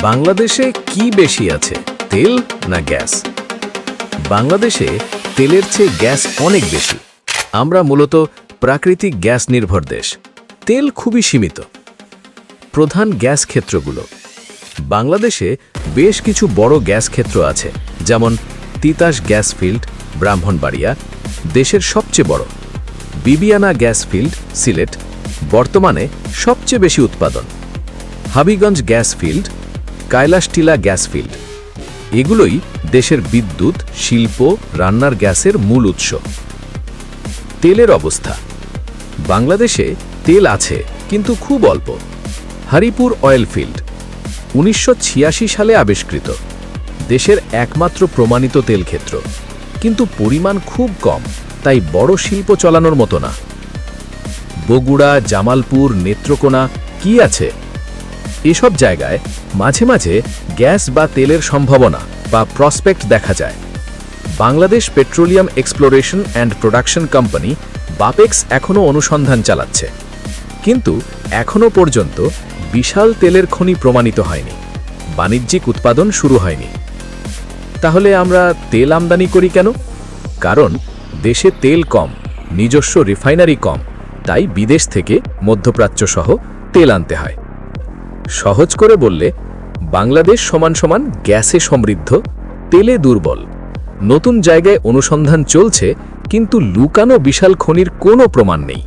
বাংলাদেশে কি বেশি আছে, তেল না গ্যাস? বাংলাদেশে তেলের চেয়ে গ্যাস অনেক বেশি। আমরা মূলত প্রাকৃতিক গ্যাস নির্ভর দেশ। তেল খুবই সীমিত। প্রধান গ্যাস ক্ষেত্রগুলো: বাংলাদেশে বেশ কিছু বড় গ্যাস ক্ষেত্র আছে, যেমন তিতাস গ্যাস ফিল্ড, ব্রাহ্মণবাড়িয়া দেশের সবচেয়ে বড়, বিবিয়ানা গ্যাস ফিল্ড, সিলেট বর্তমানে সবচেয়ে বেশি উৎপাদন, Habiganj gas field, Kailashtila gas field. এগুলোই দেশের বিদ্যুৎ, শিল্প, রান্নার গ্যাসের মূল উৎস। তেলের অবস্থা: বাংলাদেশে তেল আছে, কিন্তু খুব অল্প। হরিপুর অয়েল ফিল্ড 1986 সালে আবিষ্কৃত, দেশের একমাত্র প্রমাণিত তেল ক্ষেত্র, কিন্তু পরিমাণ খুব কম, তাই বড় শিল্প চালানোর মতো না। বগুড়া, জামালপুর, নেত্রকোনা কি আছে? এসব জায়গায় মাঝে মাঝে গ্যাস বা তেলের সম্ভাবনা বা প্রসপেক্ট দেখা যায়। Bangladesh petroleum exploration and production company Bapex এখনও অনুসন্ধান চালাচ্ছে, কিন্তু এখনও পর্যন্ত বিশাল তেলের খনি প্রমাণিত হয়নি, বাণিজ্যিক উৎপাদন শুরু হয়নি। তাহলে আমরা তেল আমদানি করি কেন? কারণ দেশে তেল কম, নিজস্ব রিফাইনারি কম, তাই বিদেশ থেকে মধ্যপ্রাচ্য সহ তেল আনতে হয়। সহজ করে বললে, বাংলাদেশ সমান সমান গ্যাসে সমৃদ্ধ, তেলে দুর্বল। নতুন জায়গায় অনুসন্ধান চলছে, কিন্তু লুকানো বিশাল খনির কোনো প্রমাণ নেই।